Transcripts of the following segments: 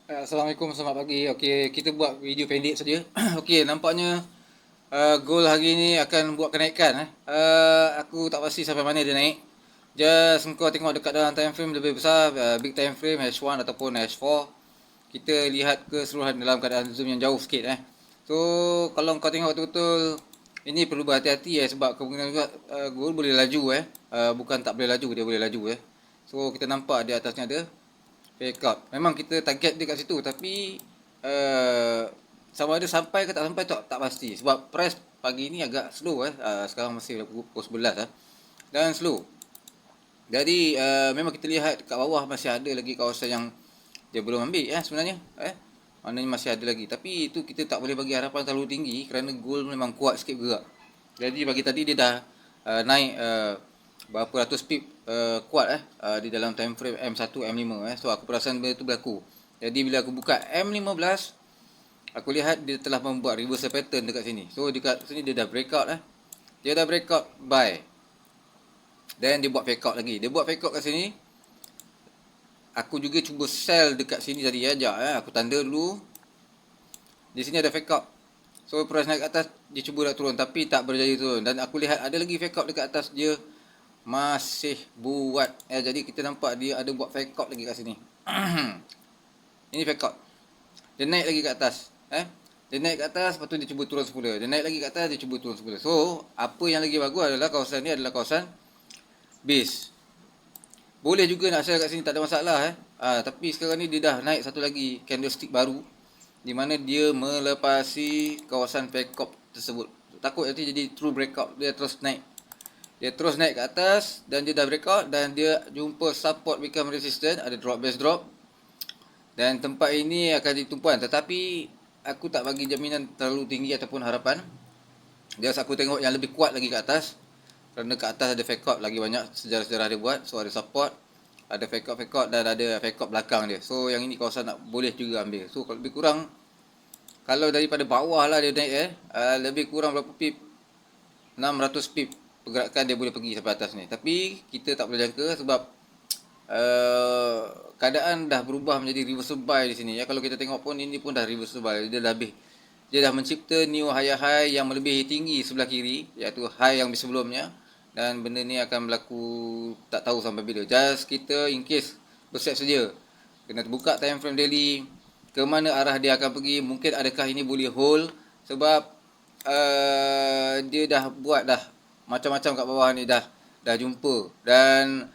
Assalamualaikum, selamat pagi. Okey, kita buat video pendek saja. Okey, nampaknya goal hari ni akan buat kenaikan. Aku tak pasti sampai mana dia naik. Just kau tengok dekat dalam time frame lebih besar, big time frame H1 ataupun H4. Kita lihat keseluruhan dalam keadaan zoom yang jauh sikit. So, kalau kau tengok betul-betul, ini perlu berhati-hati sebab kemungkinan juga goal boleh laju. Bukan tak boleh laju, dia boleh laju. So, kita nampak di atasnya ada fake out. Memang kita target dia kat situ, tapi sama ada sampai ke tak sampai tak pasti. Sebab price pagi ni agak slow. Sekarang masih pukul 11 dan slow. Jadi memang kita lihat kat bawah masih ada lagi kawasan yang dia belum ambil sebenarnya. Maknanya masih ada lagi. Tapi itu kita tak boleh bagi harapan terlalu tinggi kerana gold memang kuat sikit bergerak. Jadi bagi tadi dia dah naik berapa ratus pip kuat di dalam time frame M1, M5 So aku perasan benda tu berlaku. Jadi bila aku buka M15, aku lihat dia telah membuat reversal pattern dekat sini. So dekat sini dia dah breakout Dia dah breakout buy. Dan dia buat fake out lagi. Dia buat fake out kat sini. Aku juga cuba sell dekat sini tadi Aku tanda dulu. Di sini ada fake out. So price naik ke atas, dia cuba nak turun tapi tak berjaya turun. Dan aku lihat ada lagi fake out dekat atas, dia masih buat. Jadi kita nampak dia ada buat fake out lagi kat sini. Ini fake out. Dia naik lagi ke atas. Dia naik ke atas, lepas tu dia cuba turun semula. Dia naik lagi ke atas, dia cuba turun semula. So, apa yang lagi bagus adalah kawasan ni adalah kawasan base. Boleh juga nak sell kat sini, tak ada masalah tapi sekarang ni dia dah naik satu lagi candlestick baru, di mana dia melepasi kawasan fake out tersebut. Takut nanti jadi true breakout, dia terus naik. Dia terus naik ke atas dan dia dah breakout dan dia jumpa support become resistance, ada drop base drop. Dan tempat ini akan ditumpuan, tetapi aku tak bagi jaminan terlalu tinggi ataupun harapan. Just aku tengok yang lebih kuat lagi ke atas. Kerana ke atas ada fake out lagi banyak sejarah-sejarah dia buat. So ada support, ada fake out dan ada fake out belakang dia. So yang ini kawasan nak boleh juga ambil. So kalau lebih kurang, kalau daripada bawah lah dia naik lebih kurang berapa pip, 600 pip pergerakan dia boleh pergi sampai atas ni. Tapi kita tak boleh jangka sebab keadaan dah berubah menjadi reversal buy di sini Kalau kita tengok pun, ini pun dah reversal buy. Dia dah habis. Dia dah mencipta new high yang melebihi tinggi sebelah kiri, iaitu high yang sebelumnya. Dan benda ni akan berlaku tak tahu sampai bila. Just kita in case bersiap sedia, kena terbuka time frame daily, ke mana arah dia akan pergi. Mungkin adakah ini boleh hold, sebab dia dah buat dah macam-macam kat bawah ni, dah jumpa. Dan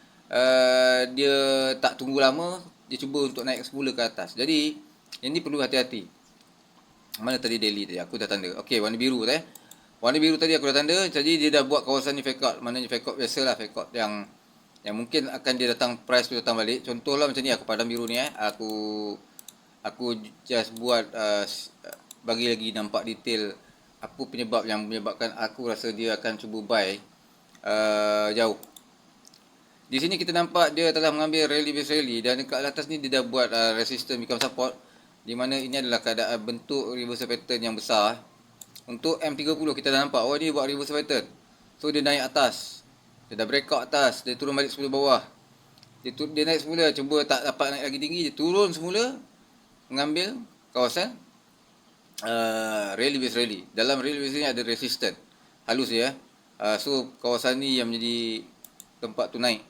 dia tak tunggu lama, dia cuba untuk naik semula ke atas. Jadi ini perlu hati-hati. Mana tadi daily tadi aku dah tanda. Okey, warna biru warna biru tadi aku dah tanda. Jadi dia dah buat kawasan ni fake out. Maknanya fake out biasalah, fake out yang mungkin akan dia datang, price tu datang balik. Contohlah macam ni, aku padam biru ni aku just buat bagi lagi nampak detail apa penyebab yang menyebabkan aku rasa dia akan cuba buy jauh. Di sini kita nampak dia telah mengambil rally base rally, dan dekat atas ni dia dah buat resistance become support, di mana ini adalah keadaan bentuk reversal pattern yang besar. Untuk M30 kita dah nampak, ini buat reversal pattern. So dia naik atas, dia dah breakout atas, dia turun balik semula bawah. Dia naik semula, cuba tak dapat naik lagi tinggi, dia turun semula, mengambil kawasan rally base rally. Dalam rally base ni ada resistance halus so kawasan ni yang menjadi tempat tu naik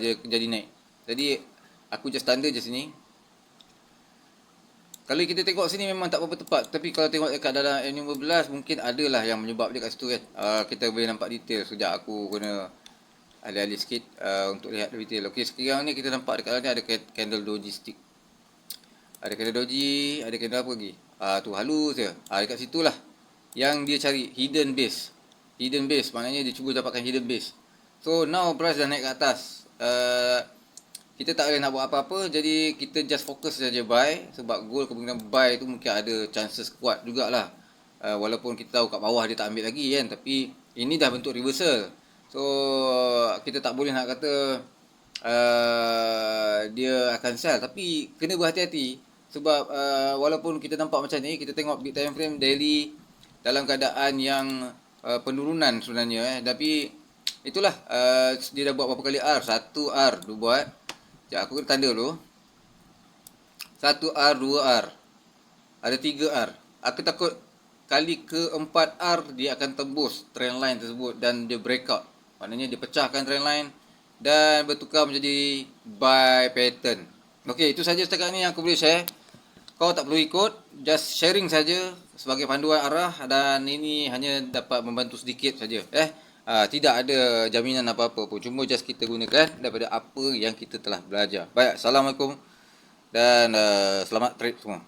dia jadi naik. Jadi aku just tanda je sini. Kalau kita tengok sini memang tak berapa tepat, tapi kalau tengok dekat dalam M15 mungkin adalah yang menyebab dia kat situ kita boleh nampak detail. Sekejap aku kena alih-alih sikit untuk lihat detail. Okey, sekarang ni kita nampak dekat dalam ni ada candle doji stick. Ada candle doji, ada candle apa lagi? Tu halus je. Dekat situlah yang dia cari hidden base. Hidden base maknanya dia cuba dapatkan hidden base. So now price dah naik ke atas. Kita tak boleh nak buat apa-apa, jadi kita just fokus saja buy. Sebab gold kemungkinan buy tu mungkin ada chances kuat jugalah. Walaupun kita tahu kat bawah dia tak ambil lagi tapi ini dah bentuk reversal. So kita tak boleh nak kata dia akan sell, tapi kena berhati-hati. Sebab walaupun kita nampak macam ni, kita tengok big time frame daily dalam keadaan yang penurunan sebenarnya tapi itulah dia dah buat berapa kali R. 1 R dia buat. Sekejap aku kena tanda dulu. 1R, 2R. Ada 3R. Aku takut kali ke-4R dia akan tembus trendline tersebut dan dia breakout. Maknanya dia pecahkan trendline dan bertukar menjadi buy pattern. Okey, itu saja setakat ni yang aku boleh share. Kau tak perlu ikut, just sharing saja sebagai panduan arah, dan ini hanya dapat membantu sedikit saja. Tidak ada jaminan apa-apa pun. Cuma just kita gunakan daripada apa yang kita telah belajar. Baik, Assalamualaikum dan selamat trade semua.